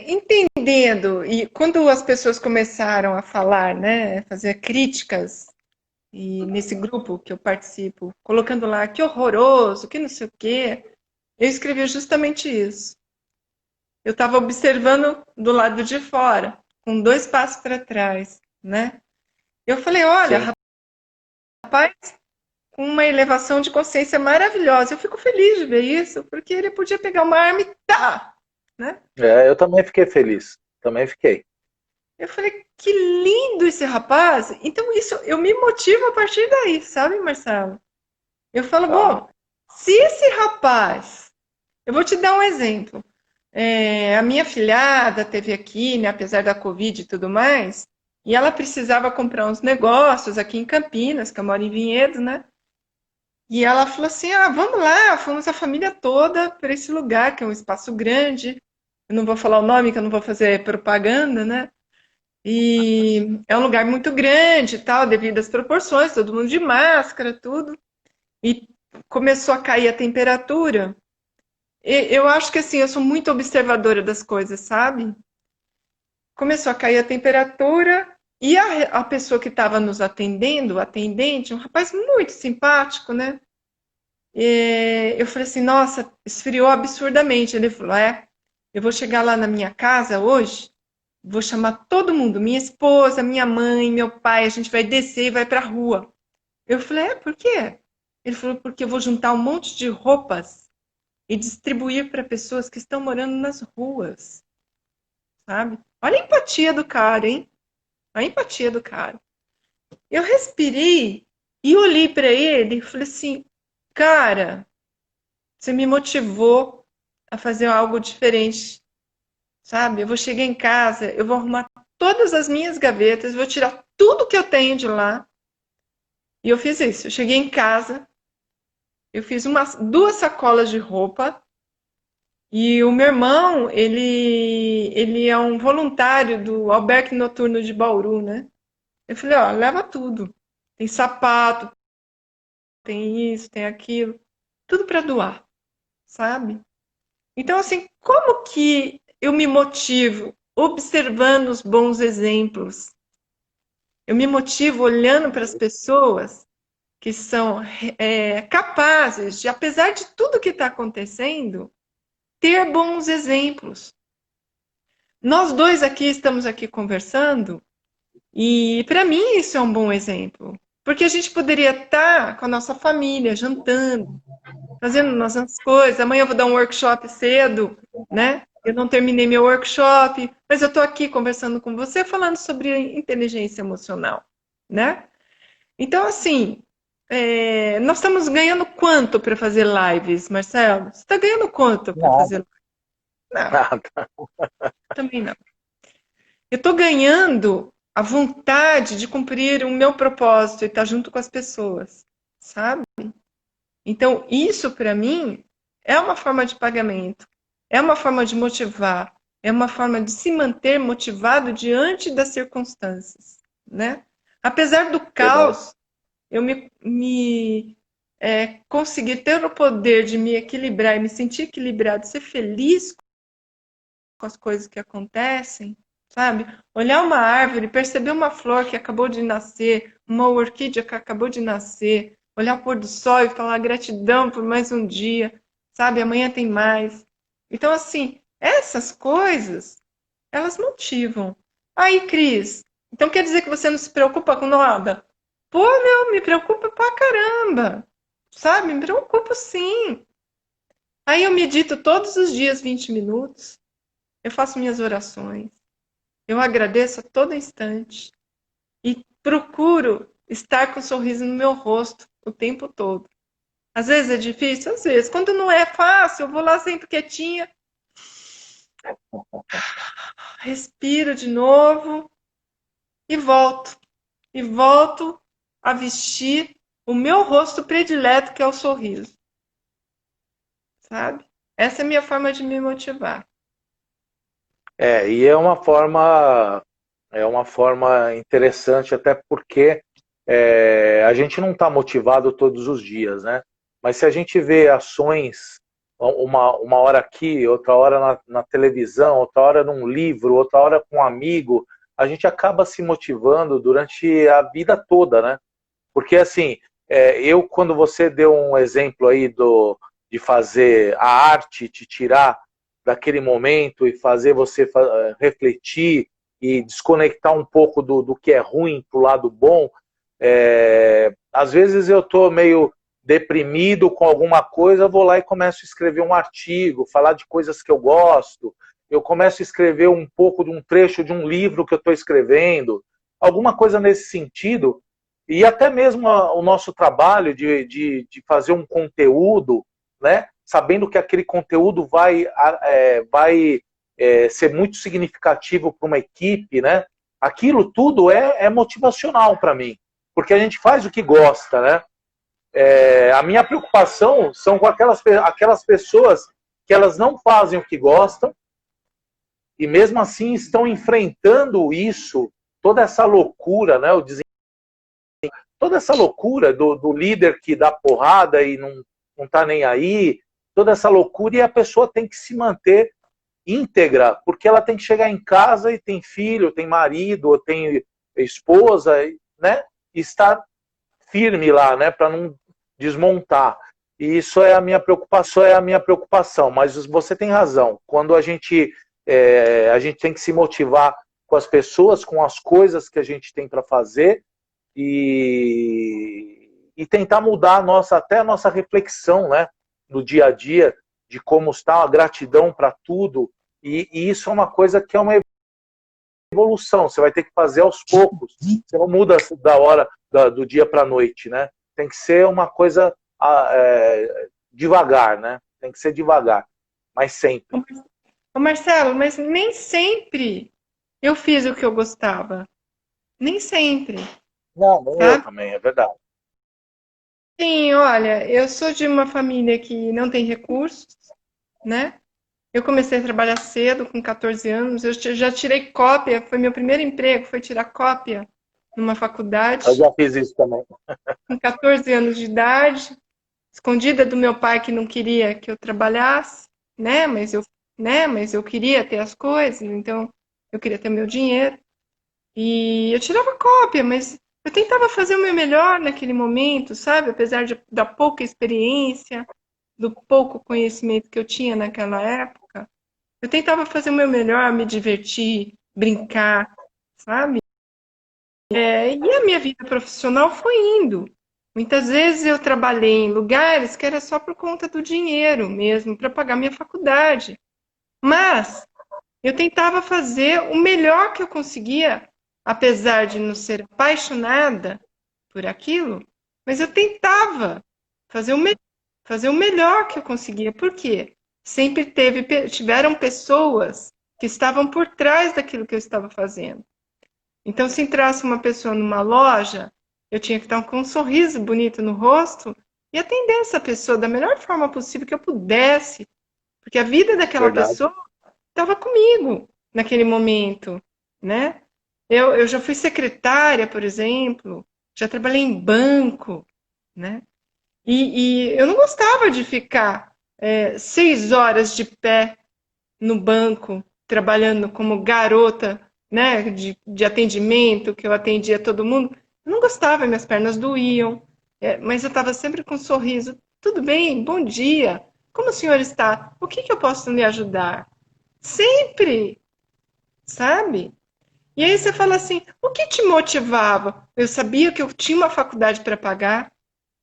entendendo, e quando as pessoas começaram a falar, né, fazer críticas, e nesse grupo que eu participo, colocando lá que horroroso, que não sei o quê, eu escrevi justamente isso. Eu estava observando do lado de fora, com 2 passos para trás, né? Eu falei, olha, Sim. rapaz, com uma elevação de consciência maravilhosa. Eu fico feliz de ver isso, porque ele podia pegar uma arma e tá, né? Eu também fiquei feliz. Também fiquei. Eu falei, que lindo esse rapaz. Então isso, eu me motivo a partir daí, sabe, Marcelo? Eu falo, bom, se esse rapaz... Eu vou te dar um exemplo. A minha filhada teve aqui, né, apesar da Covid e tudo mais, e ela precisava comprar uns negócios aqui em Campinas, que eu moro em Vinhedo, né? E ela falou assim, vamos lá, fomos a família toda para esse lugar, que é um espaço grande. Eu não vou falar o nome, que eu não vou fazer propaganda, né? E é um lugar muito grande e tal, devido às proporções, todo mundo de máscara, tudo. E começou a cair a temperatura. Eu acho que assim, eu sou muito observadora das coisas, sabe? Começou a cair a temperatura e a pessoa que estava nos atendendo, o atendente, um rapaz muito simpático, né? Eu falei assim, nossa, esfriou absurdamente. Ele falou, eu vou chegar lá na minha casa hoje, vou chamar todo mundo, minha esposa, minha mãe, meu pai, a gente vai descer e vai pra rua. Eu falei, por quê? Ele falou, porque eu vou juntar um monte de roupas e distribuir para pessoas que estão morando nas ruas, sabe? Olha a empatia do cara, hein? A empatia do cara. Eu respirei e olhei para ele e falei assim, cara, você me motivou a fazer algo diferente, sabe? Eu vou chegar em casa, eu vou arrumar todas as minhas gavetas, vou tirar tudo que eu tenho de lá. E eu fiz isso. Eu cheguei em casa, eu fiz 2 sacolas de roupa. E o meu irmão, ele é um voluntário do Albergue Noturno de Bauru, né? Eu falei, leva tudo. Tem sapato, tem isso, tem aquilo. Tudo para doar, sabe? Então, assim, como que eu me motivo? Observando os bons exemplos. Eu me motivo olhando para as pessoas que são capazes de, apesar de tudo que está acontecendo, ter bons exemplos. Nós dois aqui estamos aqui conversando e para mim isso é um bom exemplo, porque a gente poderia estar com a nossa família jantando, fazendo nossas coisas. Amanhã eu vou dar um workshop cedo, né? Eu não terminei meu workshop, mas eu estou aqui conversando com você falando sobre inteligência emocional, né? Então assim, nós estamos ganhando quanto para fazer lives, Marcelo? Você está ganhando quanto para fazer lives? Não, Nada. também não. Eu estou ganhando a vontade de cumprir o meu propósito e estar junto com as pessoas, sabe? Então, isso para mim é uma forma de pagamento, é uma forma de motivar, é uma forma de se manter motivado diante das circunstâncias, né? Apesar do caos, eu conseguir ter o poder de me equilibrar e me sentir equilibrado, ser feliz com as coisas que acontecem, sabe? Olhar uma árvore, perceber uma flor que acabou de nascer, uma orquídea que acabou de nascer, olhar o pôr do sol e falar gratidão por mais um dia, sabe? Amanhã tem mais. Então, assim, essas coisas, elas motivam. Aí, Cris, então quer dizer que você não se preocupa com nada? Pô, meu, me preocupa pra caramba, sabe? Me preocupo sim. Aí eu medito todos os dias 20 minutos, eu faço minhas orações, eu agradeço a todo instante e procuro estar com um sorriso no meu rosto o tempo todo. Às vezes é difícil, às vezes. Quando não é fácil, eu vou lá sempre quietinha, respiro de novo e volto. E volto a vestir o meu rosto predileto, que é o sorriso. Sabe? Essa é a minha forma de me motivar. E é uma forma interessante, até porque a gente não está motivado todos os dias, né? Mas se a gente vê ações, uma hora aqui, outra hora na televisão, outra hora num livro, outra hora com um amigo, a gente acaba se motivando durante a vida toda, né? Porque assim, quando você deu um exemplo aí de fazer a arte te tirar daquele momento e fazer você refletir e desconectar um pouco do que é ruim para o lado bom, às vezes eu estou meio deprimido com alguma coisa, eu vou lá e começo a escrever um artigo, falar de coisas que eu gosto, eu começo a escrever um pouco de um trecho de um livro que eu estou escrevendo, alguma coisa nesse sentido, e até mesmo o nosso trabalho de fazer um conteúdo, né, sabendo que aquele conteúdo vai ser muito significativo para uma equipe, né, aquilo tudo é motivacional para mim, porque a gente faz o que gosta, né? A minha preocupação são com aquelas pessoas que elas não fazem o que gostam e mesmo assim estão enfrentando isso, toda essa loucura, né? Toda essa loucura do líder que dá porrada e não tá nem aí, toda essa loucura, e a pessoa tem que se manter íntegra, porque ela tem que chegar em casa e tem filho, tem marido, tem esposa, né? E estar firme lá, né? Para não desmontar. E isso é a minha preocupação, mas você tem razão. Quando a gente tem que se motivar com as pessoas, com as coisas que a gente tem para fazer e tentar mudar até a nossa reflexão, né, no dia a dia, de como está a gratidão para tudo. E isso é uma coisa que é uma evolução. Você vai ter que fazer aos poucos. Você não muda da hora do dia para a noite, né? Tem que ser uma coisa devagar, né? Tem que ser devagar, mas sempre. Ô Marcelo, mas nem sempre eu fiz o que eu gostava. Nem sempre. Não, eu também, é verdade. Sim, olha, eu sou de uma família que não tem recursos, né? Eu comecei a trabalhar cedo, com 14 anos. Eu já tirei cópia, foi meu primeiro emprego, foi tirar cópia numa faculdade. Eu já fiz isso também. Com 14 anos de idade, escondida do meu pai que não queria que eu trabalhasse, né? Mas eu queria ter as coisas, então eu queria ter meu dinheiro. E eu tirava cópia, mas eu tentava fazer o meu melhor naquele momento, sabe? Apesar da pouca experiência, do pouco conhecimento que eu tinha naquela época, eu tentava fazer o meu melhor, me divertir, brincar, sabe? E a minha vida profissional foi indo. Muitas vezes eu trabalhei em lugares que era só por conta do dinheiro mesmo, para pagar minha faculdade. Mas eu tentava fazer o melhor que eu conseguia, apesar de não ser apaixonada por aquilo, mas eu tentava fazer o melhor que eu conseguia. Por quê? Sempre tiveram pessoas que estavam por trás daquilo que eu estava fazendo. Então, se entrasse uma pessoa numa loja, eu tinha que estar com um sorriso bonito no rosto e atender essa pessoa da melhor forma possível que eu pudesse, porque a vida daquela pessoa estava comigo naquele momento, né? Eu já fui secretária, por exemplo, já trabalhei em banco, né? E eu não gostava de ficar 6 horas de pé no banco, trabalhando como garota, né, de atendimento, que eu atendia todo mundo. Eu não gostava, minhas pernas doíam, mas eu estava sempre com um sorriso. Tudo bem, bom dia. Como o senhor está? O que eu posso lhe ajudar? Sempre, sabe? E aí você fala assim, o que te motivava? Eu sabia que eu tinha uma faculdade para pagar,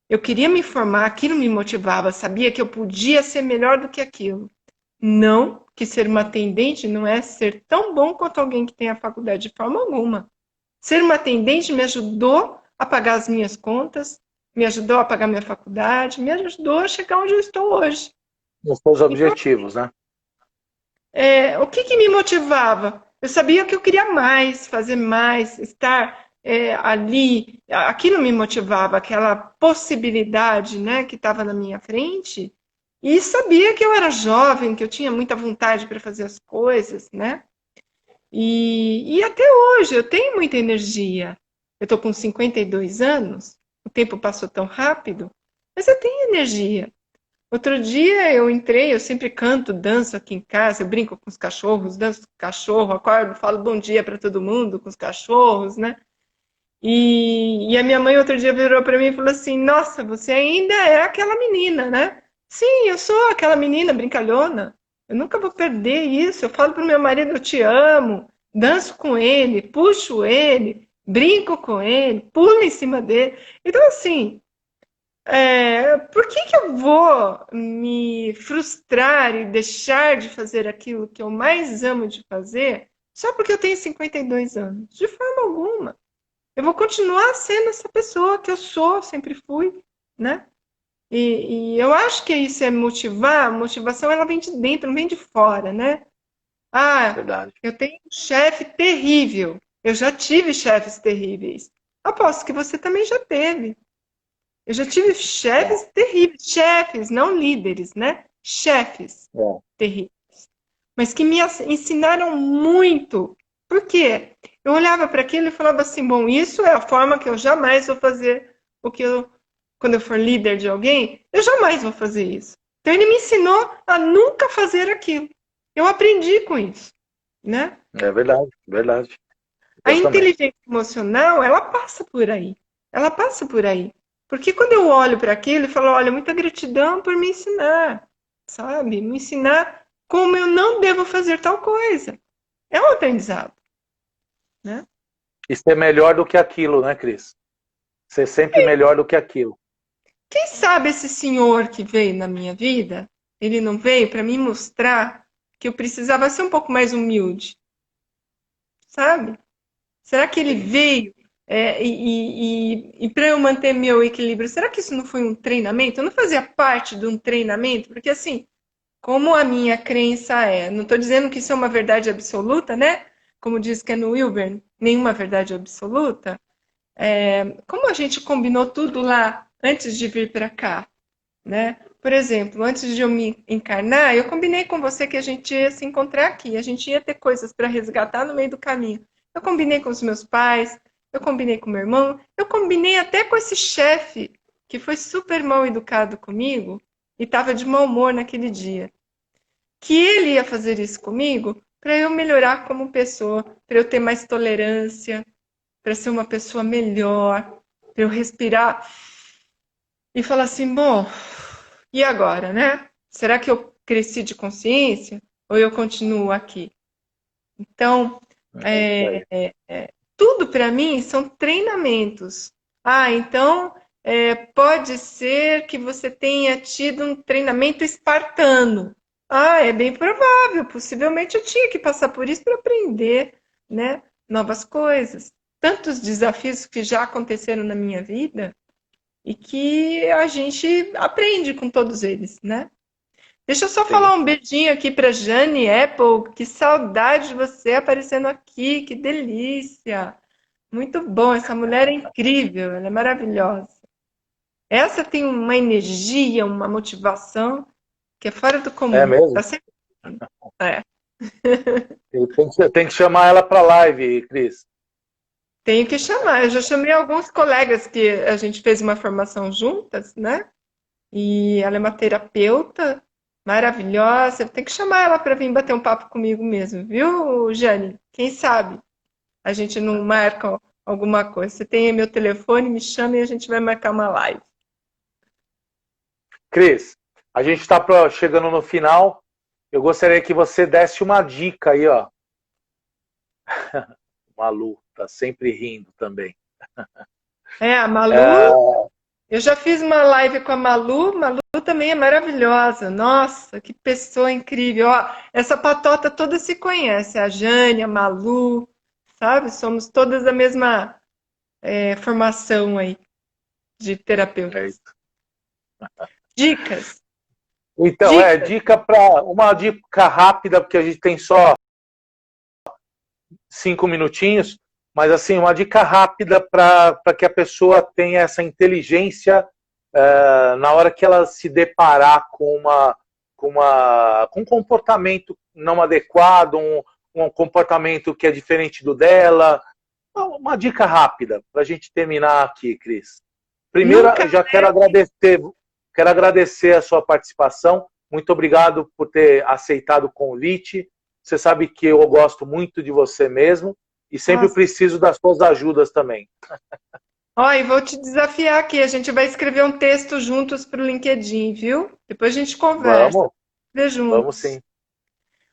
eu queria me formar, aquilo me motivava, sabia que eu podia ser melhor do que aquilo. Não que ser uma atendente não é ser tão bom quanto alguém que tem a faculdade de forma alguma. Ser uma atendente me ajudou a pagar as minhas contas, me ajudou a pagar minha faculdade, me ajudou a chegar onde eu estou hoje. Os seus Então, objetivos, né? o que me motivava? Eu sabia que eu queria mais, fazer mais, estar ali. Aquilo me motivava, aquela possibilidade, né, que estava na minha frente. E sabia que eu era jovem, que eu tinha muita vontade para fazer as coisas, né? E até hoje eu tenho muita energia. Eu estou com 52 anos, o tempo passou tão rápido, mas eu tenho energia. Outro dia eu entrei, eu sempre canto, danço aqui em casa, eu brinco com os cachorros, danço com o cachorro, acordo, falo bom dia para todo mundo com os cachorros, né? E a minha mãe outro dia virou para mim e falou assim: Nossa, você ainda é aquela menina, né? Sim, eu sou aquela menina brincalhona. Eu nunca vou perder isso. Eu falo pro meu marido: Eu te amo. Danço com ele, puxo ele, brinco com ele, pulo em cima dele. Então, assim, por que eu vou me frustrar e deixar de fazer aquilo que eu mais amo de fazer só porque eu tenho 52 anos? De forma alguma. Eu vou continuar sendo essa pessoa que eu sou, sempre fui, né? E eu acho que isso é motivar, a motivação ela vem de dentro, não vem de fora, né? Ah, Verdade. eu tenho um chefe terrível, eu já tive chefes terríveis. Aposto que você também já teve. Eu já tive chefes terríveis, chefes, não líderes, né? Chefes É. terríveis, mas que me ensinaram muito. Por quê? Eu olhava para aquilo e falava assim, bom, isso é a forma que eu jamais vou fazer o que eu, quando eu for líder de alguém, eu jamais vou fazer isso. Então ele me ensinou a nunca fazer aquilo. Eu aprendi com isso, né? É verdade, verdade. A Eu também. inteligência emocional, ela passa por aí. Ela passa por aí. Porque quando eu olho para aquilo e falo, olha, muita gratidão por me ensinar, sabe? Me ensinar como eu não devo fazer tal coisa. É um aprendizado, né? E ser melhor do que aquilo, né, Cris? Ser sempre melhor do que aquilo. Quem sabe esse senhor que veio na minha vida, ele não veio para me mostrar que eu precisava ser um pouco mais humilde, sabe? Será que ele veio e para eu manter meu equilíbrio, será que isso não foi um treinamento? Eu não fazia parte de um treinamento? Porque assim, como a minha crença não estou dizendo que isso é uma verdade absoluta, né? Como diz Ken Wilber, nenhuma verdade absoluta. Como a gente combinou tudo lá antes de vir para cá, né? Por exemplo, antes de eu me encarnar, eu combinei com você que a gente ia se encontrar aqui, a gente ia ter coisas para resgatar no meio do caminho. Eu combinei com os meus pais, eu combinei com meu irmão, eu combinei até com esse chefe que foi super mal educado comigo e estava de mau humor naquele dia. Que ele ia fazer isso comigo para eu melhorar como pessoa, para eu ter mais tolerância, para ser uma pessoa melhor, para eu respirar e falar assim, bom, e agora, né? Será que eu cresci de consciência ou eu continuo aqui? Então, É isso aí. tudo para mim são treinamentos. Ah, então pode ser que você tenha tido um treinamento espartano. Ah, é bem provável. Possivelmente eu tinha que passar por isso para aprender, né, novas coisas. Tantos desafios que já aconteceram na minha vida e que a gente aprende com todos eles, né? Deixa eu só Sim. falar um beijinho aqui para Jane Apple. Que saudade de você aparecendo aqui, que delícia! Muito bom, essa mulher é incrível, ela é maravilhosa. Essa tem uma energia, uma motivação que é fora do É comum. Tá mesmo? sempre. É, Tem que chamar ela para live, Cris. tenho que chamar. Eu já chamei alguns colegas que a gente fez uma formação juntas, né? E ela é uma terapeuta maravilhosa. Tem que chamar ela para vir bater um papo comigo mesmo, viu, Jane? Quem sabe a gente não marca alguma coisa. Você tem aí meu telefone, me chama e a gente vai marcar uma live. Cris, a gente está chegando no final. Eu gostaria que você desse uma dica aí, ó. Malu tá sempre rindo também. A Malu, eu já fiz uma live com a Malu. Malu também é maravilhosa. Nossa, que pessoa incrível. Ó, essa patota toda se conhece. A Jane, a Malu, sabe? Somos todas da mesma formação aí de terapeutas. Dicas. Então, uma dica rápida, porque a gente tem só 5 minutinhos, mas assim, uma dica rápida para que a pessoa tenha essa inteligência na hora que ela se deparar com um comportamento não adequado, um comportamento que é diferente do dela. Uma dica rápida para a gente terminar aqui, Cris. Primeiro, eu já quero agradecer a sua participação. Muito obrigado por ter aceitado o convite. Você sabe que eu gosto muito de você mesmo e sempre preciso das suas ajudas também. E vou te desafiar aqui. A gente vai escrever um texto juntos para o LinkedIn, viu? Depois a gente conversa. Vamos sim.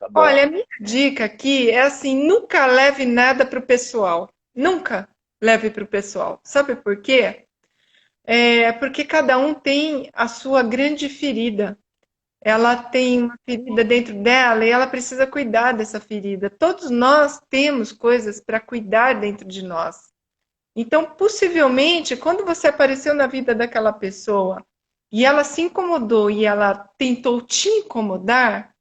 Tá bom. Olha, a minha dica aqui é assim, nunca leve nada para o pessoal. Nunca leve para o pessoal. Sabe por quê? Porque cada um tem a sua grande ferida. Ela tem uma ferida dentro dela e ela precisa cuidar dessa ferida. Todos nós temos coisas para cuidar dentro de nós. Então, possivelmente, quando você apareceu na vida daquela pessoa e ela se incomodou e ela tentou te incomodar,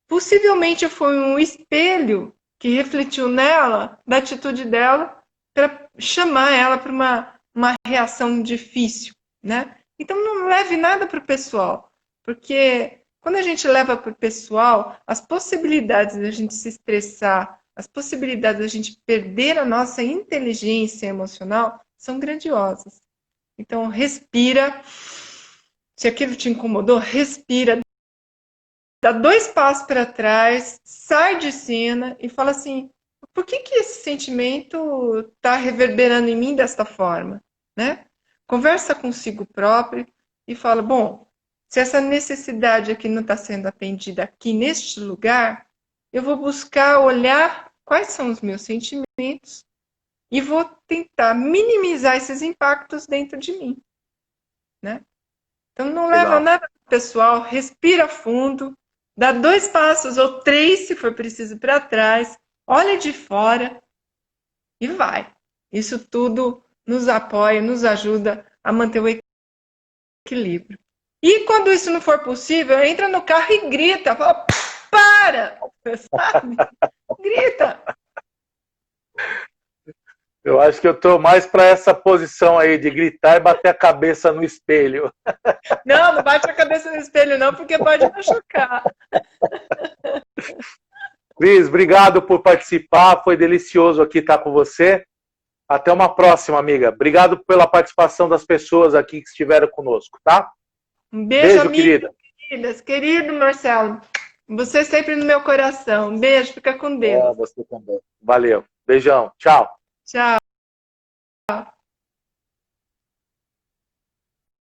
possivelmente foi um espelho que refletiu nela, da atitude dela, para chamar ela para uma reação difícil, né? Então, não leve nada para o pessoal, porque quando a gente leva para o pessoal, as possibilidades da gente se estressar, as possibilidades da gente perder a nossa inteligência emocional são grandiosas. Então, respira. Se aquilo te incomodou, respira. Dá 2 passos para trás, sai de cena e fala assim, por que esse sentimento está reverberando em mim desta forma? Né? Conversa consigo próprio e fala, bom, se essa necessidade aqui não está sendo atendida aqui neste lugar, eu vou buscar olhar quais são os meus sentimentos e vou tentar minimizar esses impactos dentro de mim. Né? Então não leva nada pessoal, respira fundo, dá 2 passos ou 3, se for preciso, para trás, olha de fora e vai. Isso tudo nos apoia, nos ajuda a manter o equilíbrio. E quando isso não for possível, entra no carro e grita, fala, para! Sabe? Grita! Eu acho que eu estou mais para essa posição aí de gritar e bater a cabeça no espelho. Não bate a cabeça no espelho não, porque pode machucar. Cris, obrigado por participar, foi delicioso aqui estar com você. Até uma próxima, amiga. Obrigado pela participação das pessoas aqui que estiveram conosco, tá? Um beijo, amiga, querida. Queridas. Querido Marcelo, você sempre no meu coração. Um beijo, fica com Deus. Você também. Valeu. Beijão. Tchau. Tchau.